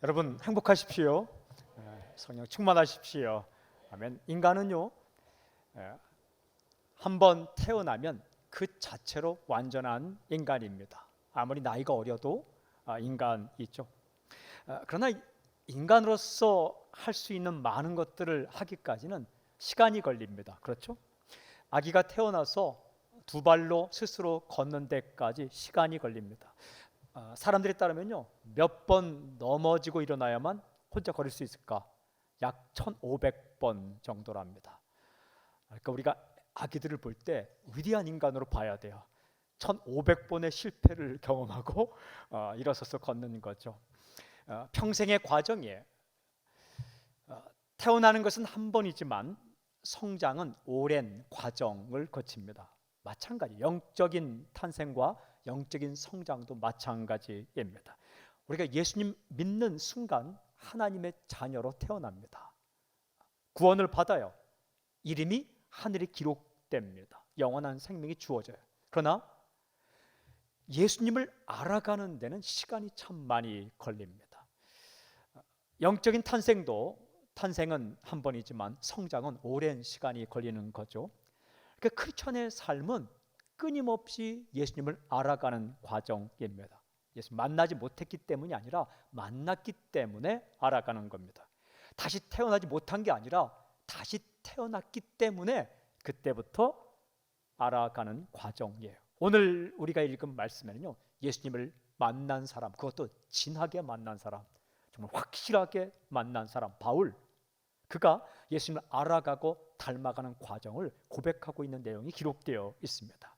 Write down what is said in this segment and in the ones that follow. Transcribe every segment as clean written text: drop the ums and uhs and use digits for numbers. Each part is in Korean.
여러분 행복하십시오. 성령 충만하십시오. 아멘. 인간은요, 한번 태어나면 그 자체로 완전한 인간입니다. 아무리 나이가 어려도 인간이죠. 그러나 인간으로서 할 수 있는 많은 것들을 하기까지는 시간이 걸립니다. 그렇죠? 아기가 태어나서 두 발로 스스로 걷는 데까지 시간이 걸립니다. 사람들에 따르면요, 몇 번 넘어지고 일어나야만 혼자 걸을 수 있을까? 약 1500번 정도랍니다. 그러니까 우리가 아기들을 볼 때 위대한 인간으로 봐야 돼요. 1500번의 실패를 경험하고 일어서서 걷는 거죠. 평생의 과정이에요. 태어나는 것은 한 번이지만 성장은 오랜 과정을 거칩니다. 마찬가지 영적인 탄생과 영적인 성장도 마찬가지입니다. 우리가 예수님 믿는 순간 하나님의 자녀로 태어납니다. 구원을 받아요. 이름이 하늘에 기록됩니다. 영원한 생명이 주어져요. 그러나 예수님을 알아가는 데는 시간이 참 많이 걸립니다. 영적인 탄생은 한 번이지만 성장은 오랜 시간이 걸리는 거죠. 그러니까 크리스천의 삶은 끊임없이 예수님을 알아가는 과정입니다. 예수 만나지 못했기 때문이 아니라 만났기 때문에 알아가는 겁니다. 다시 태어나지 못한 게 아니라 다시 태어났기 때문에 그때부터 알아가는 과정이에요. 오늘 우리가 읽은 말씀에는요, 예수님을 만난 사람, 그것도 진하게 만난 사람, 정말 확실하게 만난 사람 바울, 그가 예수님을 알아가고 닮아가는 과정을 고백하고 있는 내용이 기록되어 있습니다.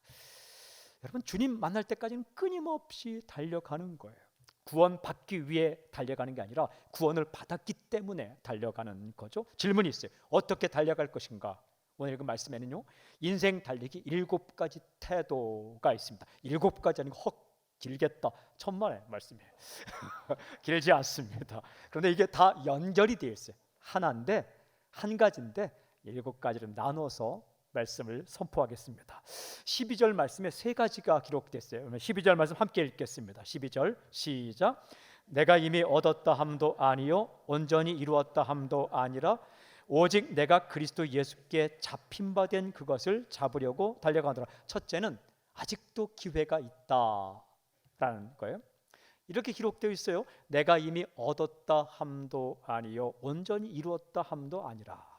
여러분, 주님 만날 때까지는 끊임없이 달려가는 거예요. 구원받기 위해 달려가는 게 아니라 구원을 받았기 때문에 달려가는 거죠. 질문이 있어요. 어떻게 달려갈 것인가? 오늘 읽은 말씀에는요, 인생 달리기 7가지 태도가 있습니다. 7가지 아니고 헉 길겠다. 천만의 말씀이에요. 길지 않습니다. 그런데 이게 다 연결이 되어 있어요. 하나인데, 한 가지인데 7가지를 나눠서 말씀을 선포하겠습니다. 12절 말씀에 3가지가 기록됐어요. 12절 말씀 함께 읽겠습니다. 12절 시작. 내가 이미 얻었다 함도 아니요 온전히 이루었다 함도 아니라 오직 내가 그리스도 예수께 잡힌 바 된 그것을 잡으려고 달려가노라. 첫째는 아직도 기회가 있다라는 거예요. 이렇게 기록되어 있어요. 내가 이미 얻었다 함도 아니요 온전히 이루었다 함도 아니라.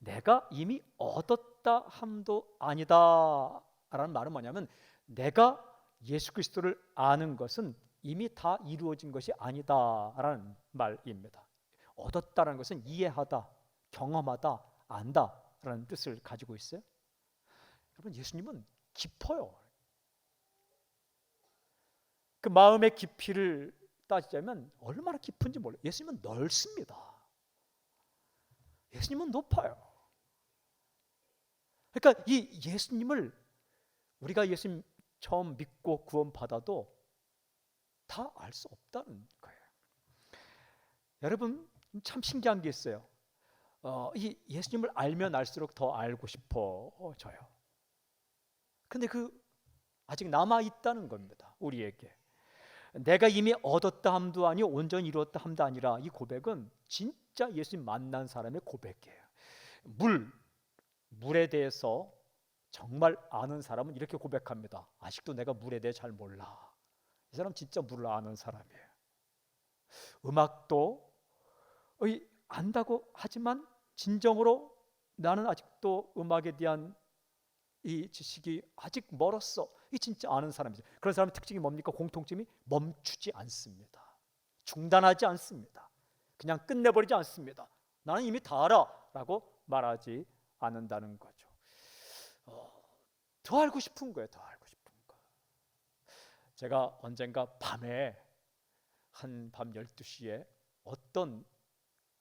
내가 이미 얻었다 함도 아니다 라는 말은 뭐냐면, 내가 예수 그리스도를 아는 것은 이미 다 이루어진 것이 아니다 라는 말입니다. 얻었다라는 것은 이해하다, 경험하다, 안다 라는 뜻을 가지고 있어요. 여러분, 예수님은 깊어요. 그 마음의 깊이를 따지자면 얼마나 깊은지 몰라요. 예수님은 넓습니다. 예수님은 높아요. 그러니까 이 예수님을 우리가 예수님 처음 믿고 구원받아도 다 알 수 없다는 거예요. 여러분, 참 신기한 게 있어요. 이 예수님을 알면 알수록 더 알고 싶어져요. 근데 아직 남아있다는 겁니다. 우리에게. 내가 이미 얻었다 함도 아니요 온전히 이루었다 함도 아니라, 이 고백은 진짜 예수님 만난 사람의 고백이에요. 물에 대해서 정말 아는 사람은 이렇게 고백합니다. 아직도 내가 물에 대해 잘 몰라. 이 사람 진짜 물을 아는 사람이에요. 음악도 안다고 하지만 진정으로 나는 아직도 음악에 대한 이 지식이 아직 멀었어. 이 진짜 아는 사람이죠. 그런 사람의 특징이 뭡니까? 공통점이 멈추지 않습니다. 중단하지 않습니다. 그냥 끝내버리지 않습니다. 나는 이미 다 알아 라고 말하지 않는다는 거죠. 더 알고 싶은 거예요. 더 알고 싶은 거. 제가 언젠가 밤에 한밤 12시에 어떤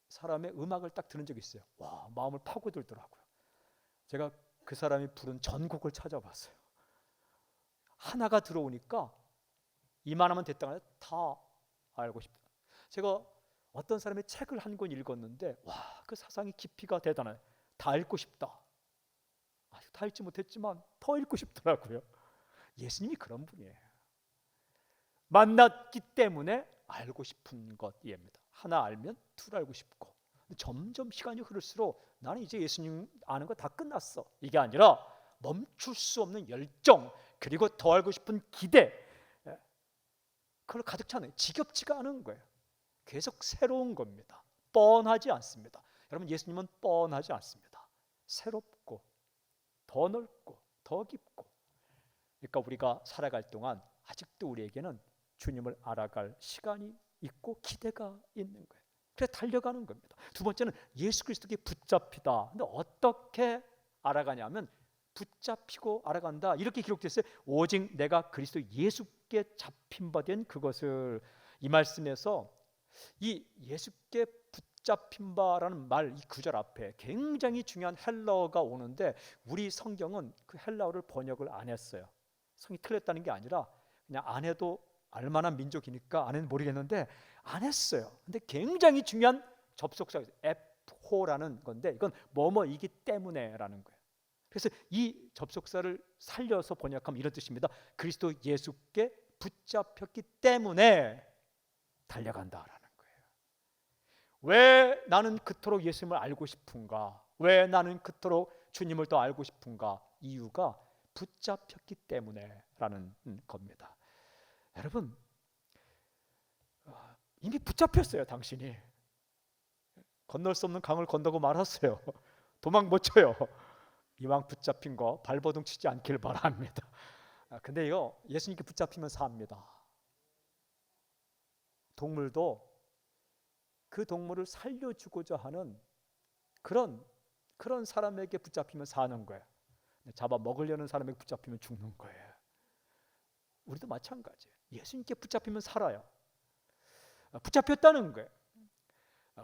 사람의 음악을 딱 들은 적이 있어요. 와, 마음을 파고들더라고요. 제가 그 사람이 부른 전곡을 찾아봤어요. 하나가 들어오니까 이만하면 됐다가 다 알고 싶다. 제가 어떤 사람의 책을 한 권 읽었는데, 와, 그 사상의 깊이가 대단해요. 다 읽고 싶다. 아직 다 읽지 못했지만 더 읽고 싶더라고요. 예수님이 그런 분이에요. 만났기 때문에 알고 싶은 것입니다. 하나 알면 둘 알고 싶고, 점점 시간이 흐를수록 나는 이제 예수님 아는 거 다 끝났어, 이게 아니라 멈출 수 없는 열정, 그리고 더 알고 싶은 기대, 그걸 가득 차는, 지겹지가 않은 거예요. 계속 새로운 겁니다. 뻔하지 않습니다. 여러분, 예수님은 뻔하지 않습니다. 새롭고 더 넓고 더 깊고. 그러니까 우리가 살아갈 동안 아직도 우리에게는 주님을 알아갈 시간이 있고 기대가 있는 거예요. 그래서 달려가는 겁니다. 두 번째는 예수 그리스도께 붙잡히다. 근데 어떻게 알아가냐면 붙잡히고 알아간다, 이렇게 기록됐어요. 오직 내가 그리스도 예수께 잡힌 바 된 그것을. 이 말씀에서 이 예수께 붙잡힌 바라는 말, 이 구절 앞에 굉장히 중요한 헬라어가 오는데 우리 성경은 그 헬라어를 번역을 안 했어요. 성이 틀렸다는 게 아니라 그냥 안 해도 알만한 민족이니까 안 해는 모르겠는데 안 했어요. 근데 굉장히 중요한 접속사가 있어요. 에포라는 건데 이건 뭐뭐이기 때문에라는 거예요. 그래서 이 접속사를 살려서 번역하면 이런 뜻입니다. 그리스도 예수께 붙잡혔기 때문에 달려간다라는 거예요. 왜 나는 그토록 예수님을 알고 싶은가? 왜 나는 그토록 주님을 더 알고 싶은가? 이유가 붙잡혔기 때문에라는 겁니다. 여러분, 이미 붙잡혔어요. 당신이 건널 수 없는 강을 건너고 말았어요. 도망 못 쳐요. 이왕 붙잡힌 거 발버둥 치지 않길 바랍니다. 근데 이거 예수님께 붙잡히면 삽니다. 동물도 그 동물을 살려주고자 하는 그런 사람에게 붙잡히면 사는 거예요. 잡아 먹으려는 사람에게 붙잡히면 죽는 거예요. 우리도 마찬가지예요. 예수님께 붙잡히면 살아요. 붙잡혔다는 거예요.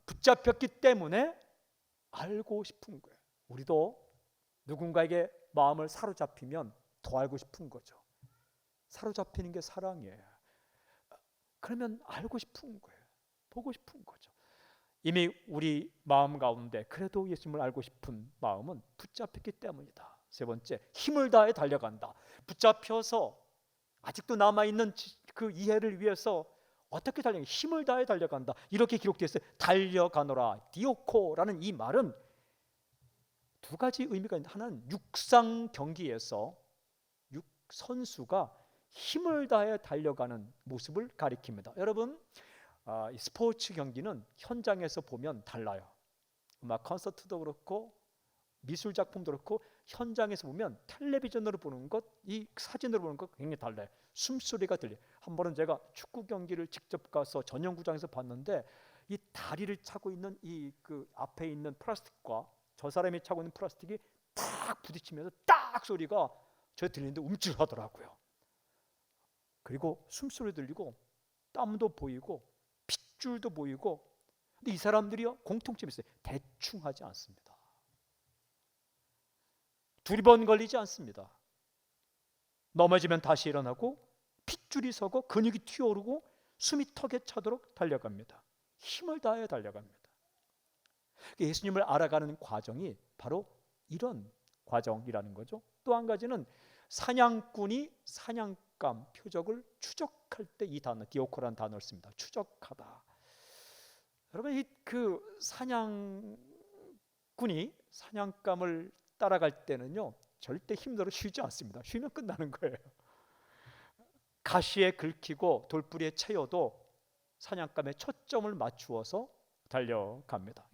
붙잡혔기 때문에 알고 싶은 거예요. 우리도 누군가에게 마음을 사로잡히면 더 알고 싶은 거죠. 사로잡히는 게 사랑이에요. 그러면 알고 싶은 거예요. 보고 싶은 거죠. 이미 우리 마음 가운데 그래도 예수님을 알고 싶은 마음은 붙잡혔기 때문이다. 세 번째, 힘을 다해 달려간다. 붙잡혀서 아직도 남아있는 그 이해를 위해서 어떻게 달려간다? 힘을 다해 달려간다. 이렇게 기록되어 있어요. 달려가노라. 디오코라는 이 말은 두 가지 의미가 있는데, 하나는 육상 경기에서 선수가 힘을 다해 달려가는 모습을 가리킵니다. 여러분, 스포츠 경기는 현장에서 보면 달라요. 음악 콘서트도 그렇고 미술 작품도 그렇고 현장에서 보면 텔레비전으로 보는 것, 이 사진으로 보는 것 굉장히 달라요. 숨소리가 들려요. 한 번은 제가 축구 경기를 직접 가서 전용구장에서 봤는데 이 다리를 차고 있는 이 그 앞에 있는 플라스틱과 저 사람이 차고 있는 플라스틱이 딱 부딪히면서 딱 소리가 저 들리는데 움찔하더라고요. 그리고 숨소리 들리고 땀도 보이고 핏줄도 보이고. 근데 이 사람들이요, 공통점이 있어요. 대충 하지 않습니다. 두리번 걸리지 않습니다. 넘어지면 다시 일어나고 핏줄이 서고 근육이 튀어오르고 숨이 턱에 차도록 달려갑니다. 힘을 다해 달려갑니다. 예수님을 알아가는 과정이 바로 이런 과정이라는 거죠. 또 한 가지는 사냥꾼이 사냥감 표적을 추적할 때 이 단어 디오코라는 단어를 씁니다. 추적하다. 여러분, 이 그 사냥꾼이 사냥감을 따라갈 때는요 절대 힘들어 쉬지 않습니다. 쉬면 끝나는 거예요. 가시에 긁히고 돌뿌리에 채여도 사냥감에 초점을 맞추어서 달려갑니다.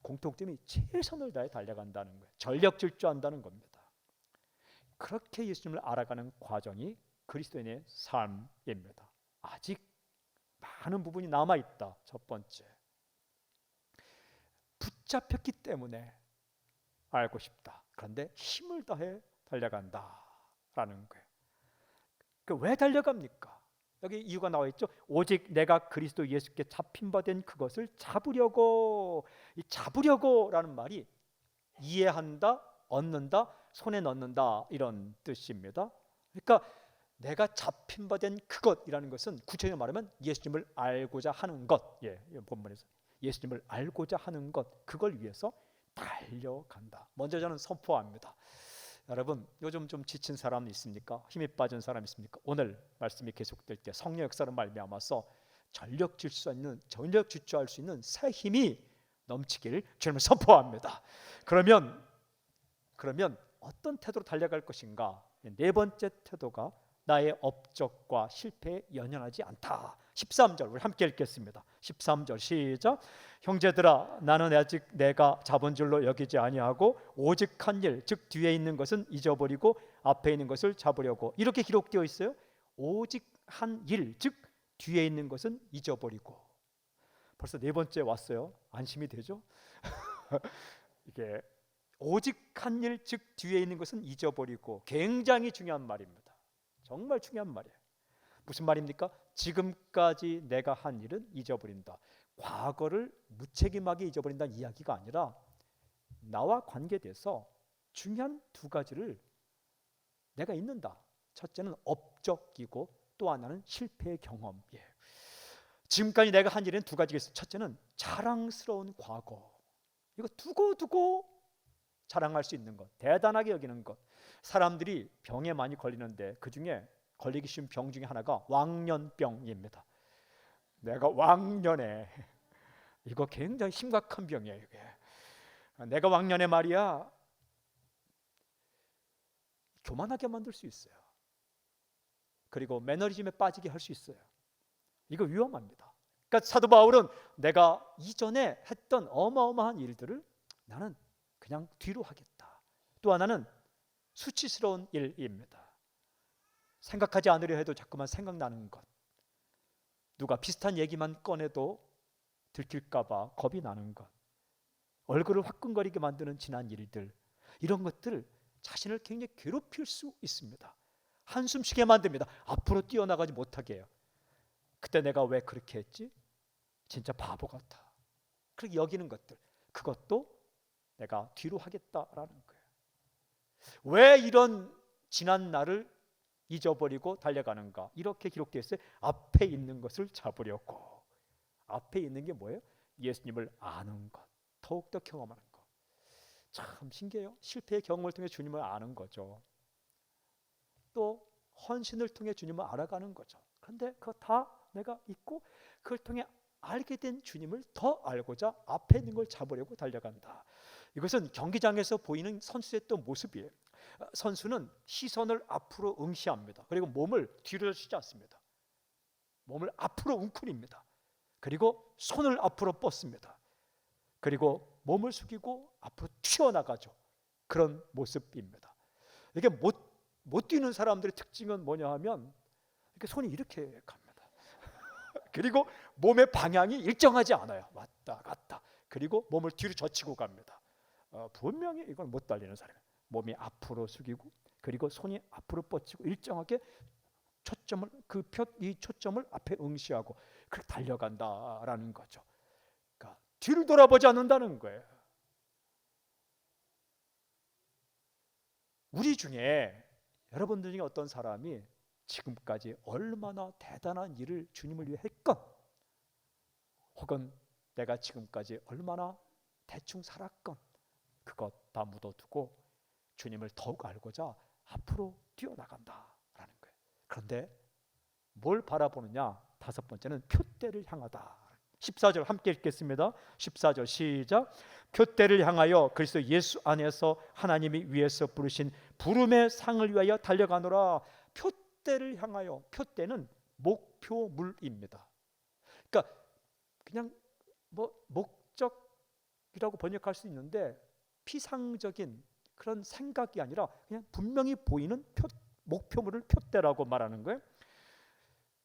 공통점이 최선을 다해 달려간다는 거예요. 전력 질주한다는 겁니다. 그렇게 예수님을 알아가는 과정이 그리스도인의 삶입니다. 아직 많은 부분이 남아있다. 첫 번째, 붙잡혔기 때문에 알고 싶다. 그런데 힘을 다해 달려간다라는 거예요. 왜 달려갑니까? 여기 이유가 나와 있죠. 오직 내가 그리스도 예수께 잡힌 바 된 그것을 잡으려고. 이 잡으려고라는 말이 이해한다, 얻는다, 손에 넣는다 이런 뜻입니다. 그러니까 내가 잡힌 바 된 그것이라는 것은 구체적으로 말하면 예수님을 알고자 하는 것. 본문에서 예수님을 알고자 하는 것, 그걸 위해서 달려간다. 먼저 저는 선포합니다. 여러분, 요즘 좀 지친 사람 있습니까? 힘이 빠진 사람 있습니까? 오늘 말씀이 계속될 때 성령 역사로 말미암아서 전력 질주할 수 있는 새 힘이 넘치기를 주님을 선포합니다. 그러면 어떤 태도로 달려갈 것인가? 네 번째 태도가 나의 업적과 실패에 연연하지 않다. 13절 우리 함께 읽겠습니다. 13절 시작. 형제들아 나는 아직 내가 잡은 줄로 여기지 아니하고 오직 한 일 즉 뒤에 있는 것은 잊어버리고 앞에 있는 것을 잡으려고. 이렇게 기록되어 있어요. 오직 한 일 즉 뒤에 있는 것은 잊어버리고. 벌써 네 번째 왔어요. 안심이 되죠? 이게 오직 한 일 즉 뒤에 있는 것은 잊어버리고, 굉장히 중요한 말입니다. 정말 중요한 말이에요. 무슨 말입니까? 지금까지 내가 한 일은 잊어버린다. 과거를 무책임하게 잊어버린다는 이야기가 아니라 나와 관계돼서 중요한 두 가지를 내가 잊는다. 첫째는 업적이고 또 하나는 실패의 경험이에요. 지금까지 내가 한 일은 두 가지가 있어요. 첫째는 자랑스러운 과거. 이거 두고 자랑할 수 있는 것, 대단하게 여기는 것. 사람들이 병에 많이 걸리는데 그 중에 걸리기 쉬운 병 중에 하나가 왕년병입니다. 내가 왕년에, 이거 굉장히 심각한 병이에요. 이게. 내가 왕년에 말이야, 교만하게 만들 수 있어요. 그리고 매너리즘에 빠지게 할 수 있어요. 이거 위험합니다. 그러니까 사도 바울은 내가 이전에 했던 어마어마한 일들을 나는 그냥 뒤로 하겠다. 또 하나는 수치스러운 일입니다. 생각하지 않으려 해도 자꾸만 생각나는 것, 누가 비슷한 얘기만 꺼내도 들킬까 봐 겁이 나는 것, 얼굴을 화끈거리게 만드는 지난 일들, 이런 것들 자신을 굉장히 괴롭힐 수 있습니다. 한숨 쉬게 만듭니다. 앞으로 뛰어나가지 못하게 해요. 그때 내가 왜 그렇게 했지? 진짜 바보 같아. 그렇게 여기는 것들, 그것도 내가 뒤로 하겠다라는 거예요. 왜 이런 지난 날을 잊어버리고 달려가는가? 이렇게 기록되어 있어요. 앞에 있는 것을 잡으려고. 앞에 있는 게 뭐예요? 예수님을 아는 것, 더욱더 경험하는 것. 참 신기해요. 실패의 경험을 통해 주님을 아는 거죠. 또 헌신을 통해 주님을 알아가는 거죠. 그런데 그거 다 내가 잊고 그걸 통해 알게 된 주님을 더 알고자 앞에 있는 걸 잡으려고 달려간다. 이것은 경기장에서 보이는 선수의 또 모습이에요. 선수는 시선을 앞으로 응시합니다. 그리고 몸을 뒤로 쉬지 않습니다. 몸을 앞으로 웅크립니다. 그리고 손을 앞으로 뻗습니다. 그리고 몸을 숙이고 앞으로 튀어나가죠. 그런 모습입니다. 이게 못 뛰는 사람들의 특징은 뭐냐 하면 이렇게 손이 이렇게 갑니다. 그리고 몸의 방향이 일정하지 않아요. 왔다 갔다. 그리고 몸을 뒤로 젖히고 갑니다. 분명히 이건 못 달리는 사람이에요. 몸이 앞으로 숙이고 그리고 손이 앞으로 뻗치고 일정하게 초점을 이 초점을 앞에 응시하고 그렇게 달려간다라는 거죠. 그러니까 뒤를 돌아보지 않는다는 거예요. 우리 중에 여러분들 중에 어떤 사람이 지금까지 얼마나 대단한 일을 주님을 위해 했건, 혹은 내가 지금까지 얼마나 대충 살았건 그것 다 묻어두고 주님을 더욱 알고자 앞으로 뛰어나간다라는 거예요. 그런데 뭘 바라보느냐? 다섯 번째는 표대를 향하다. 14절 함께 읽겠습니다. 14절 시작. 표대를 향하여 그리스도 예수 안에서 하나님이 위에서 부르신 부름의 상을 위하여 달려가노라. 표대를 향하여. 표대는 목표물입니다. 그러니까 그냥 목적이라고 번역할 수 있는데 피상적인 그런 생각이 아니라 그냥 분명히 보이는 목표물을 표대라고 말하는 거예요.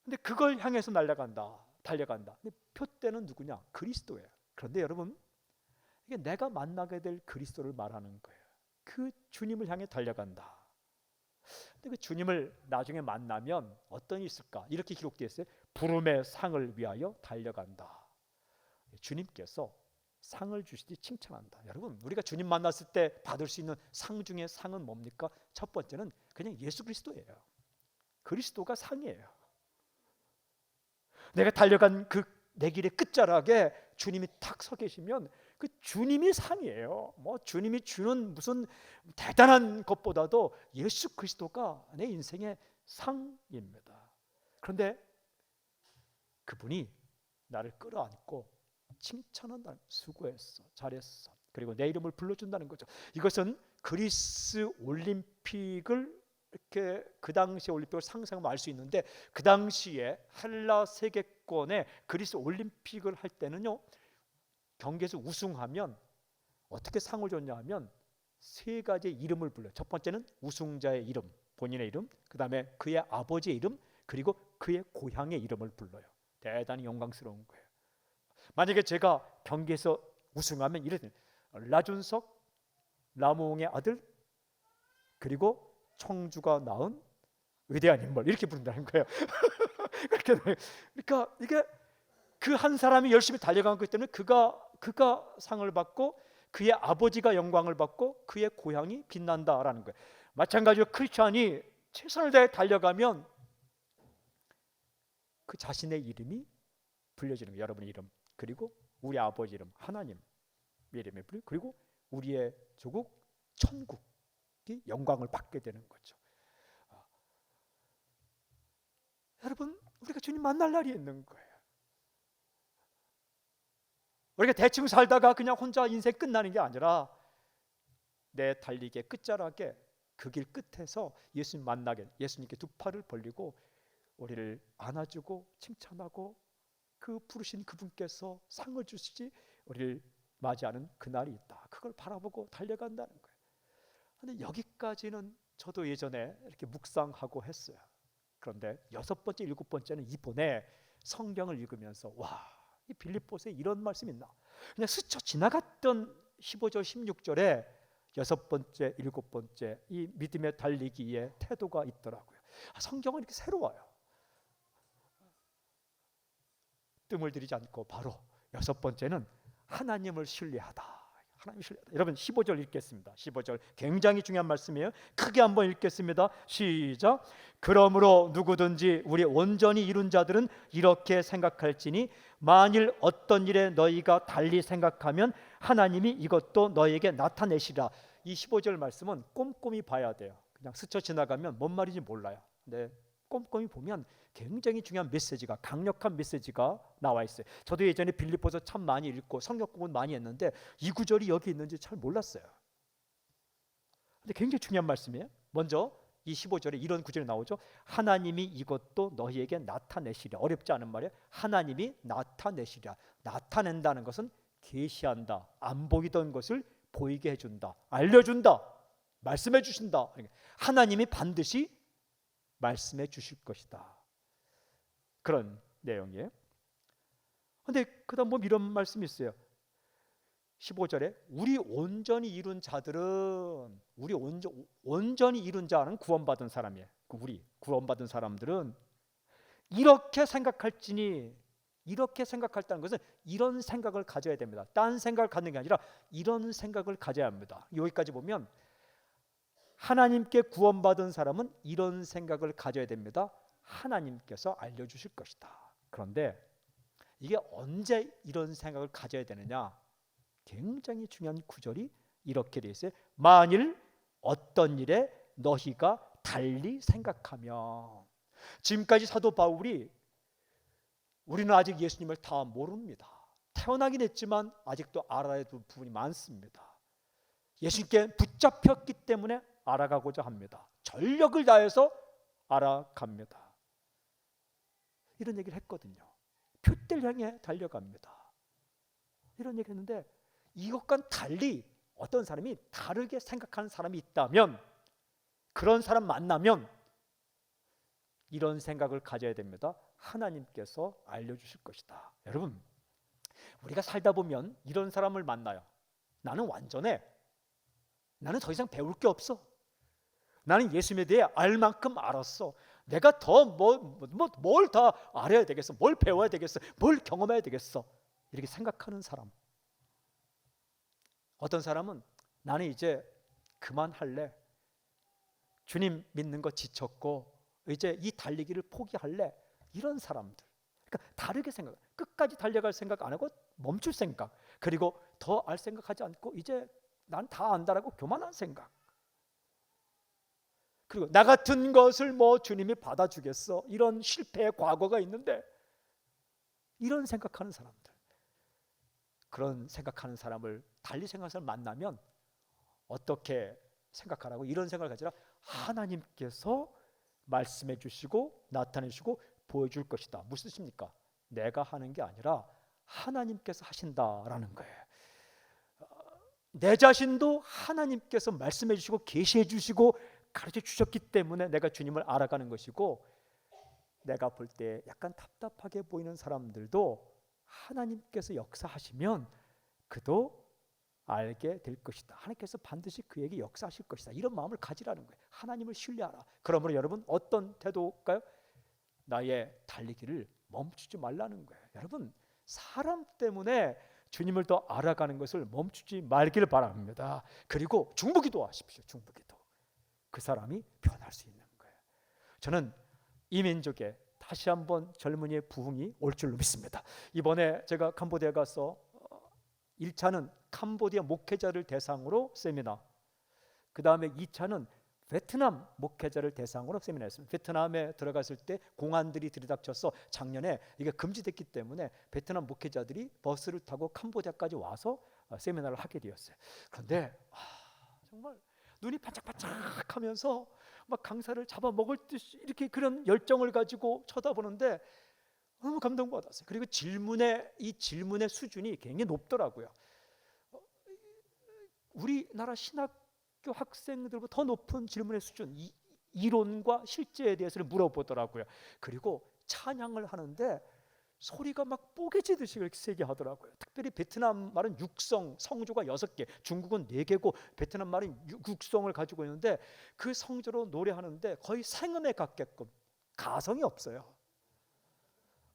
근데 그걸 향해서 달려간다. 근데 표대는 누구냐? 그리스도예요. 그런데 여러분, 이게 내가 만나게 될 그리스도를 말하는 거예요. 그 주님을 향해 달려간다. 근데 그 주님을 나중에 만나면 어떤 일이 있을까? 이렇게 기록되어 있어요. 부름의 상을 위하여 달려간다. 주님께서 상을 주시듯이 칭찬한다. 여러분, 우리가 주님 만났을 때 받을 수 있는 상 중에 상은 뭡니까? 첫 번째는 그냥 예수 그리스도예요. 그리스도가 상이에요. 내가 달려간 그 내 길의 끝자락에 주님이 탁 서 계시면 그 주님이 상이에요. 뭐 주님이 주는 무슨 대단한 것보다도 예수 그리스도가 내 인생의 상입니다. 그런데 그분이 나를 끌어안고 칭찬한다. 수고했어, 잘했어. 그리고 내 이름을 불러준다는 거죠. 이것은 그리스 올림픽을 이렇게 그 당시 올림픽을 상상하면 알 수 있는데, 그 당시에 헬라 세계권의 그리스 올림픽을 할 때는요, 경기에서 우승하면 어떻게 상을 줬냐 하면 세 가지의 이름을 불러요. 첫 번째는 우승자의 이름, 본인의 이름, 그 다음에 그의 아버지의 이름, 그리고 그의 고향의 이름을 불러요. 대단히 영광스러운 거예요. 만약에 제가 경기에서 우승하면 이래, 라준석, 라몽의 아들, 그리고 청주가 낳은 위대한 인물, 이렇게 부른다는 거예요. 그러니까 이게 그 한 사람이 열심히 달려간 것 때문에 그가 상을 받고 그의 아버지가 영광을 받고 그의 고향이 빛난다라는 거예요. 마찬가지로 크리스찬이 최선을 다해 달려가면 그 자신의 이름이 불려지는 거예요. 여러분의 이름, 그리고 우리 아버지 이름, 하나님 이름이 불리고, 그리고 우리의 조국 천국이 영광을 받게 되는 거죠. 여러분, 우리가 주님 만날 날이 있는 거예요. 우리가 대충 살다가 그냥 혼자 인생 끝나는 게 아니라 내 달리기의 끝자락에 그 길 끝에서 예수님 만나게, 예수님께 두 팔을 벌리고 우리를 안아주고 칭찬하고 그 부르신 그분께서 상을 주시지 우리를 맞이하는 그날이 있다. 그걸 바라보고 달려간다는 거예요. 근데 여기까지는 저도 예전에 이렇게 묵상하고 했어요. 그런데 여섯 번째, 일곱 번째는 이번에 성경을 읽으면서 와, 이 빌립보서에 이런 말씀이 있나? 그냥 스쳐 지나갔던 15절, 16절에 여섯 번째, 일곱 번째 이 믿음의 달리기의 태도가 있더라고요. 성경은 이렇게 새로워요. 뜸을 들이지 않고 바로 여섯 번째는 하나님을 신뢰하다. 하나님을 신뢰하다. 여러분 15절 읽겠습니다. 15절 굉장히 중요한 말씀이에요. 크게 한번 읽겠습니다. 시작. 그러므로 누구든지 우리 온전히 이룬 자들은 이렇게 생각할지니 만일 어떤 일에 너희가 달리 생각하면 하나님이 이것도 너희에게 나타내시라. 이 15절 말씀은 꼼꼼히 봐야 돼요. 그냥 스쳐 지나가면 뭔 말인지 몰라요. 근데 꼼꼼히 보면 굉장히 중요한 메시지가, 강력한 메시지가 나와 있어요. 저도 예전에 빌립보서 참 많이 읽고 성경 공부 많이 했는데 이 구절이 여기 있는지 잘 몰랐어요. 근데 굉장히 중요한 말씀이에요. 먼저 이 15절에 이런 구절이 나오죠. 하나님이 이것도 너희에게 나타내시랴. 어렵지 않은 말이에요. 하나님이 나타내시랴. 나타낸다는 것은 계시한다. 안 보이던 것을 보이게 해준다. 알려준다. 말씀해 주신다. 하나님이 반드시 말씀해 주실 것이다. 그런 내용이에요. 그런데 그다음 뭐 이런 말씀이 있어요. 15절에 우리 온전히 이룬 자들은, 우리 온전히 이룬 자는 구원받은 사람이에요. 우리 구원받은 사람들은 이렇게 생각할지니, 이렇게 생각할다는 것은 이런 생각을 가져야 됩니다. 딴 생각을 갖는 게 아니라 이런 생각을 가져야 합니다. 여기까지 보면 하나님께 구원받은 사람은 이런 생각을 가져야 됩니다. 하나님께서 알려주실 것이다. 그런데 이게 언제 이런 생각을 가져야 되느냐? 굉장히 중요한 구절이 이렇게 되어 있어요. 만일 어떤 일에 너희가 달리 생각하면. 지금까지 사도 바울이 우리는 아직 예수님을 다 모릅니다. 태어나긴 했지만 아직도 알아야 될 부분이 많습니다. 예수님께 붙잡혔기 때문에 알아가고자 합니다. 전력을 다해서 알아갑니다. 이런 얘기를 했거든요. 표대를 향해 달려갑니다. 이런 얘기 했는데 이것과는 달리 어떤 사람이 다르게 생각하는 사람이 있다면, 그런 사람 만나면 이런 생각을 가져야 됩니다. 하나님께서 알려주실 것이다. 여러분, 우리가 살다 보면 이런 사람을 만나요. 나는 완전해. 나는 더 이상 배울 게 없어. 나는 예수님에 대해 알 만큼 알았어. 내가 더 뭘 더 알아야 되겠어? 뭘 배워야 되겠어? 뭘 경험해야 되겠어? 이렇게 생각하는 사람. 어떤 사람은 나는 이제 그만할래. 주님 믿는 거 지쳤고 이제 이 달리기를 포기할래. 이런 사람들. 그러니까 다르게 생각. 끝까지 달려갈 생각 안 하고 멈출 생각. 그리고 더 알 생각하지 않고 이제 난 다 안다라고 교만한 생각. 그리고 나 같은 것을 뭐 주님이 받아주겠어. 이런 실패의 과거가 있는데 이런 생각하는 사람들, 그런 생각하는 사람을, 달리 생각하는 사람을 만나면 어떻게 생각하라고? 이런 생각을 가지라. 하나님께서 말씀해 주시고 나타내 주시고 보여줄 것이다. 무슨 뜻입니까? 내가 하는 게 아니라 하나님께서 하신다라는 거예요. 내 자신도 하나님께서 말씀해 주시고 계시해 주시고 가르쳐 주셨기 때문에 내가 주님을 알아가는 것이고, 내가 볼 때 약간 답답하게 보이는 사람들도 하나님께서 역사하시면 그도 알게 될 것이다. 하나님께서 반드시 그에게 역사하실 것이다. 이런 마음을 가지라는 거예요. 하나님을 신뢰하라. 그러므로 여러분 어떤 태도일까요? 나의 달리기를 멈추지 말라는 거예요. 여러분, 사람 때문에 주님을 더 알아가는 것을 멈추지 말기를 바랍니다. 그리고 중보기도 하십시오. 중보기도. 그 사람이 변할 수 있는 거예요. 저는 이 민족에 다시 한번 젊은이의 부흥이 올 줄로 믿습니다. 이번에 제가 캄보디아 가서 1차는 캄보디아 목회자를 대상으로 세미나, 그 다음에 2차는 베트남 목회자를 대상으로 세미나했습니다. 베트남에 들어갔을 때 공안들이 들이닥쳐서 작년에 이게 금지됐기 때문에 베트남 목회자들이 버스를 타고 캄보디아까지 와서 세미나를 하게 되었어요. 그런데 정말 눈이 반짝반짝하면서 막 강사를 잡아먹을 듯이 이렇게 그런 열정을 가지고 쳐다보는데 너무 감동받았어요. 그리고 이 질문의 수준이 굉장히 높더라고요. 우리나라 신학교 학생들보다 더 높은 질문의 수준, 이론과 실제에 대해서를 물어보더라고요. 그리고 찬양을 하는데 소리가 막 뽀개지듯이 그렇게 세게 하더라고요. 특별히 베트남 말은 육성, 성조가 6개, 중국은 4개고 베트남 말은 육성을 가지고 있는데 그 성조로 노래하는데 거의 생음에 갖게끔, 가성이 없어요.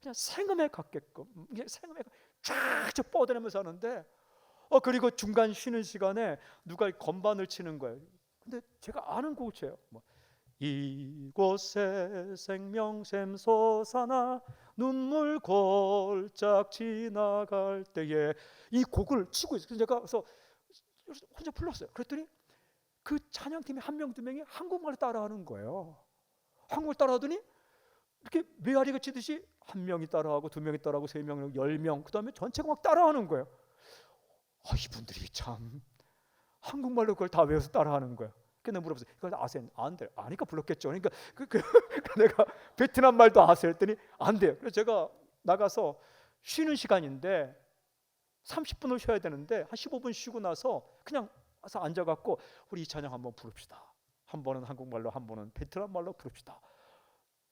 그냥 생음에 갖게끔, 생음에 쫙 뻗어내면서 하는데 그리고 중간 쉬는 시간에 누가 건반을 치는 거예요. 근데 제가 아는 곡을 쳐요. 이곳에 생명샘 솟아나 눈물 골짝 지나갈 때에, 이 곡을 치고 있어요. 그래서 제가 혼자 불렀어요. 그랬더니 그 찬양팀의 한 명, 두 명이 한국말을 따라하는 거예요. 한국말 따라하더니 이렇게 메아리가 치듯이 한 명이 따라하고 두 명이 따라하고 세 명, 10명, 그 다음에 전체가 막 따라하는 거예요. 이분들이 참 한국말로 그걸 다 외워서 따라하는 거야. 그래서 내가 물어봤어요. 이걸 아세요? 안 돼요. 아니까 불렀겠죠. 그러니까 내가 베트남 말도 아세요? 했더니 안 돼요. 그래서 제가 나가서 쉬는 시간인데 30분을 쉬어야 되는데 한 15분 쉬고 나서 그냥 와서 앉아갖고 우리 이 찬양 한번 부릅시다. 한 번은 한국말로, 한 번은 베트남 말로 부릅시다.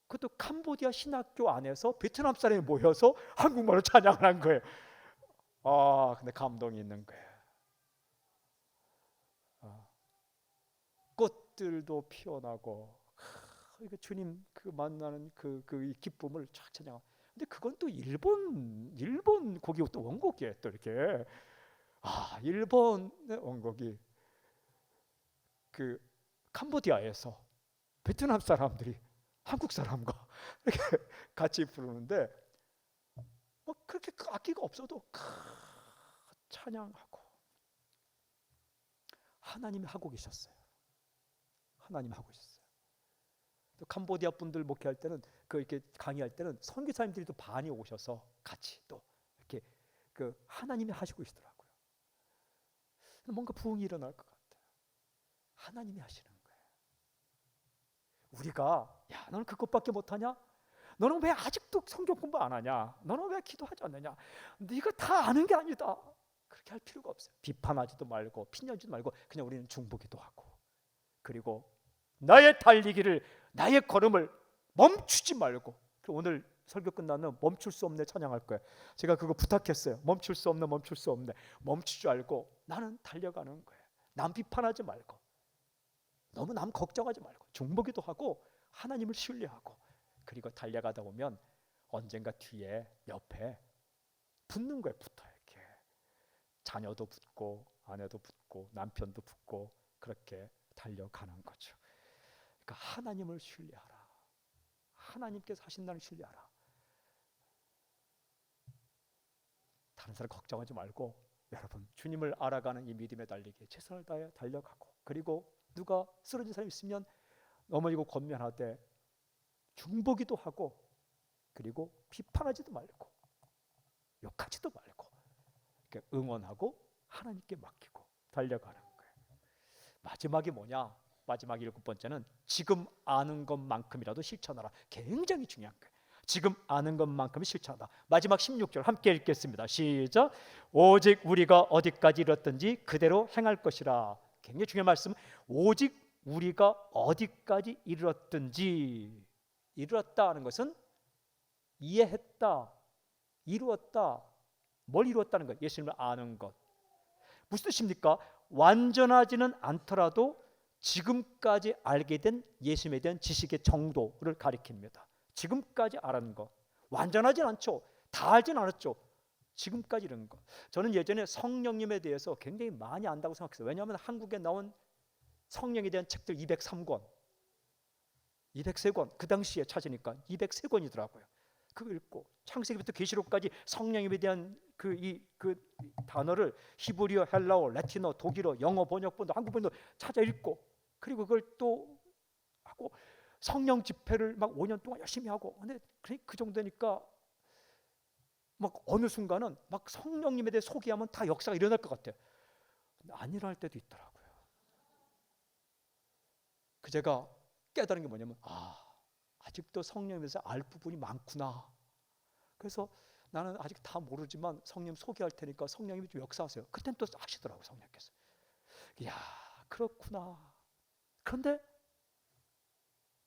그것도 캄보디아 신학교 안에서 베트남 사람이 모여서 한국말로 찬양을 한 거예요. 근데 감동이 있는 거예요. 꽃들도 피어나고 이거 주님 그 만나는 그 기쁨을 쫙 찬양. 근데 그건 또 일본 곡이 또 원곡이에요. 또 이렇게 일본의 원곡이 그 캄보디아에서 베트남 사람들이 한국 사람과 이렇게 같이 부르는데 그렇게 악기가 없어도 찬양하고 하나님이 하고 계셨어요. 하나님이 하고 있었어요. 또 캄보디아 분들 목회할 때는 이렇게 강의할 때는 선교사님들이 또 많이 오셔서 같이 또 이렇게 하나님이 하시고 계시더라고요. 뭔가 부흥이 일어날 것 같아요. 하나님이 하시는 거예요. 우리가 너는 그것밖에 못하냐? 너는 왜 아직도 성경 공부 안 하냐? 너는 왜 기도하지 않느냐? 네가 다 아는 게 아니다. 그렇게 할 필요가 없어요. 비판하지도 말고 핀년지도 말고 그냥 우리는 중보기도 하고, 그리고 나의 달리기를, 나의 걸음을 멈추지 말고, 오늘 설교 끝나면 멈출 수 없네 찬양할 거예요. 제가 그거 부탁했어요. 멈출 수 없네, 멈출 수 없네. 멈출 줄 알고 나는 달려가는 거예요. 남 비판하지 말고, 너무 남 걱정하지 말고, 중보기도 하고 하나님을 신뢰하고, 그리고 달려가다 보면 언젠가 뒤에 옆에 붙는 거예요. 붙어 이렇게 자녀도 붙고 아내도 붙고 남편도 붙고 그렇게 달려가는 거죠. 그러니까 하나님을 신뢰하라. 하나님께서 하신다는 신뢰하라. 다른 사람 걱정하지 말고 여러분 주님을 알아가는 이 믿음의 달리기에 최선을 다해 달려가고, 그리고 누가 쓰러진 사람이 있으면 넘어지고 권면하되 중보기도 하고, 그리고 비판하지도 말고 욕하지도 말고 응원하고 하나님께 맡기고 달려가는 거예요. 마지막이 뭐냐? 마지막 7번째는 지금 아는 것만큼이라도 실천하라. 굉장히 중요한 거예요. 지금 아는 것만큼 실천하다. 마지막 16절 함께 읽겠습니다. 시작. 오직 우리가 어디까지 이뤘든지 그대로 행할 것이라. 굉장히 중요한 말씀. 오직 우리가 어디까지 이뤘든지. 이루었다 하는 것은 이해했다, 이루었다. 뭘 이루었다는 것? 예수님을 아는 것. 무슨 뜻입니까? 완전하지는 않더라도 지금까지 알게 된 예수님에 대한 지식의 정도를 가리킵니다. 지금까지 알은 것. 완전하진 않죠. 다 알진 않았죠. 지금까지 이런 것. 저는 예전에 성령님에 대해서 굉장히 많이 안다고 생각했어요. 왜냐하면 한국에 나온 성령에 대한 책들 203권, 203권 그 당시에 찾으니까 203권이더라고요. 그거 읽고 창세기부터 계시록까지 성령님에 대한 그 단어를 히브리어, 헬라어, 라틴어, 독일어, 영어 번역본도 한국 번역도 찾아 읽고, 그리고 그걸 또 하고 성령 집회를 막 5년 동안 열심히 하고. 근데 그 정도니까 막 어느 순간은 막 성령님에 대해 소개하면 다 역사가 일어날 것 같아요. 근데 안 일어날 때도 있더라고요. 그 제가 깨달은 게 뭐냐면 아직도 성령님에서 알 부분이 많구나. 그래서 나는 아직 다 모르지만 성령 소개할 테니까 성령님이 좀 역사하세요. 그땐 또 하시더라고요. 성령께서. 이야, 그렇구나. 그런데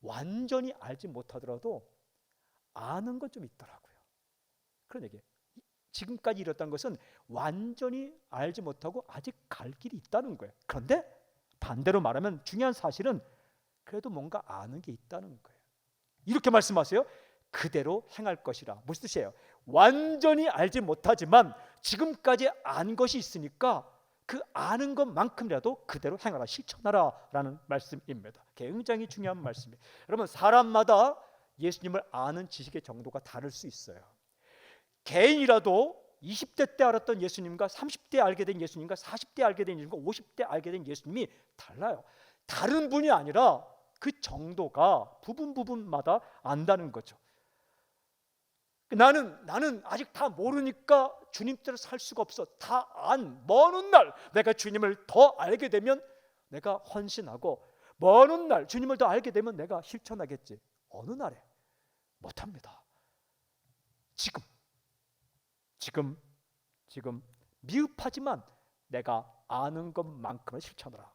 완전히 알지 못하더라도 아는 건 좀 있더라고요. 그런 얘기예요. 지금까지 이뤘다는 것은 완전히 알지 못하고 아직 갈 길이 있다는 거예요. 그런데 반대로 말하면 중요한 사실은 그래도 뭔가 아는 게 있다는 거예요. 이렇게 말씀하세요. 그대로 행할 것이라. 무슨 뜻이에요? 완전히 알지 못하지만 지금까지 안 것이 있으니까 그 아는 것만큼이라도 그대로 행하라, 실천하라 라는 말씀입니다. 굉장히 중요한 말씀이에요. 여러분, 사람마다 예수님을 아는 지식의 정도가 다를 수 있어요. 개인이라도 20대 때 알았던 예수님과 30대 알게 된 예수님과 40대 알게 된 예수님과 50대 알게 된 예수님이 달라요. 다른 분이 아니라 그 정도가 부분마다 안다는 거죠. 나는 아직 다 모르니까 주님대로 살 수가 없어. 다 먼 훗날 내가 주님을 더 알게 되면 내가 헌신하고, 먼 훗날 주님을 더 알게 되면 내가 실천하겠지. 어느 날에 못합니다. 지금 미흡하지만 내가 아는 것만큼을 실천하라.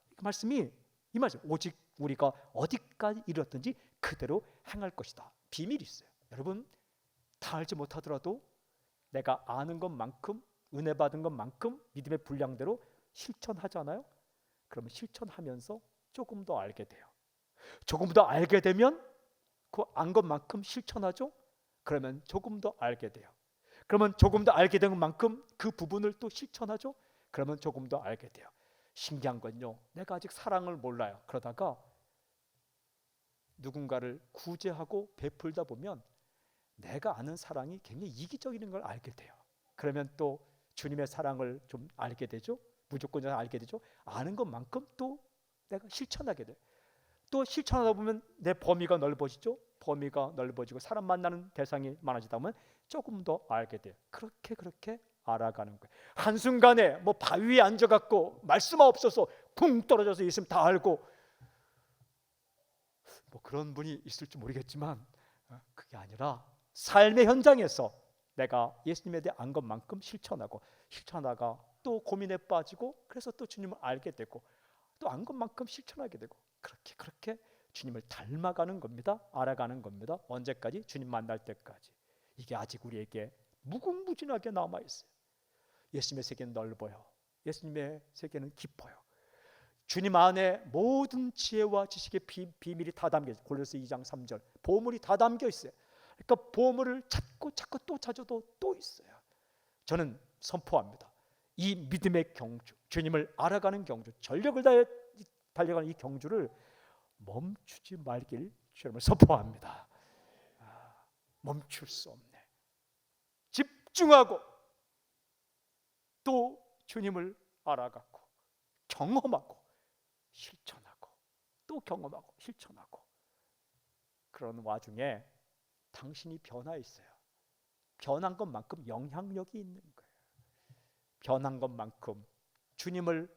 이 말씀. 오직 우리가 어디까지 이뤘든지 그대로 행할 것이다. 비밀이 있어요. 여러분, 다 알지 못하더라도 내가 아는 것만큼, 은혜 받은 것만큼 믿음의 분량대로 실천하잖아요. 그러면 실천하면서 조금 더 알게 돼요. 조금 더 알게 되면 그 안 것만큼 실천하죠. 그러면 조금 더 알게 돼요. 그러면 조금 더 알게 된 만큼 그 부분을 또 실천하죠. 그러면 조금 더 알게 돼요. 신기한 건요, 내가 아직 사랑을 몰라요. 그러다가 누군가를 구제하고 베풀다 보면 내가 아는 사랑이 굉장히 이기적인 걸 알게 돼요. 그러면 또 주님의 사랑을 좀 알게 되죠. 무조건 알게 되죠. 아는 것만큼 또 내가 실천하게 돼요. 또 실천하다 보면 내 범위가 넓어지죠. 범위가 넓어지고 사람 만나는 대상이 많아지다 보면 조금 더 알게 돼요. 그렇게 알아가는 거예요. 한순간에 뭐 바위 위에 앉아갖고 말씀 없어서 쿵 떨어져서 있으면 다 알고, 뭐 그런 분이 있을지 모르겠지만 그게 아니라 삶의 현장에서 내가 예수님에 대해 안 것만큼 실천하다가 또 고민에 빠지고, 그래서 또 주님을 알게 되고, 또 안 것만큼 실천하게 되고, 그렇게 주님을 닮아가는 겁니다. 알아가는 겁니다. 언제까지? 주님 만날 때까지. 이게 아직 우리에게 무궁무진하게 남아있어요. 예수님의 세계는 넓어요. 예수님의 세계는 깊어요. 주님 안에 모든 지혜와 지식의 비밀이 다 담겨 있어요. 골로새 2장 3절 보물이 다 담겨 있어요. 그러니까 보물을 찾고 또 찾아도 또 있어요. 저는 선포합니다. 이 믿음의 경주, 주님을 알아가는 경주, 전력을 다해 달려가는 이 경주를 멈추지 말길 주님을 선포합니다. 멈출 수 없네. 집중하고 또 주님을 알아가고 경험하고 실천하고 또 경험하고 실천하고, 그런 와중에 당신이 변화 있어요. 변한 것만큼 영향력이 있는 거예요. 변한 것만큼 주님을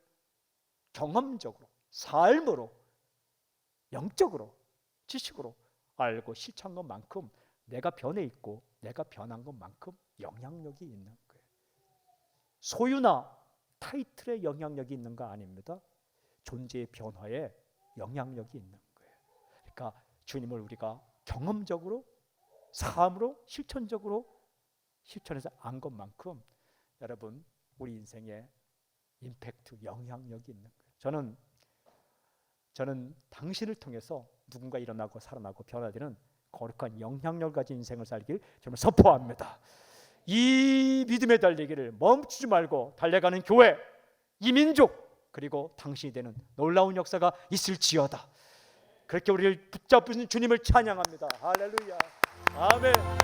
경험적으로, 삶으로, 영적으로, 지식으로 알고 실천한 것만큼 내가 변해 있고 내가 변한 것만큼 영향력이 있는 거예요. 소유나 타이틀의 영향력이 있는 거 아닙니다. 존재의 변화에 영향력이 있는 거예요. 그러니까 주님을 우리가 경험적으로, 삶으로, 실천해서 안 것만큼 여러분 우리 인생에 임팩트, 영향력이 있는 거예요. 저는 당신을 통해서 누군가 일어나고 살아나고 변화되는 거룩한 영향력을 가진 인생을 살길 정말 선포합니다. 이 믿음의 달리기를 멈추지 말고 달려가는 교회, 이 민족, 그리고 당신이 되는 놀라운 역사가 있을지어다. 그렇게 우리를 붙잡으신 주님을 찬양합니다. 할렐루야. 아멘.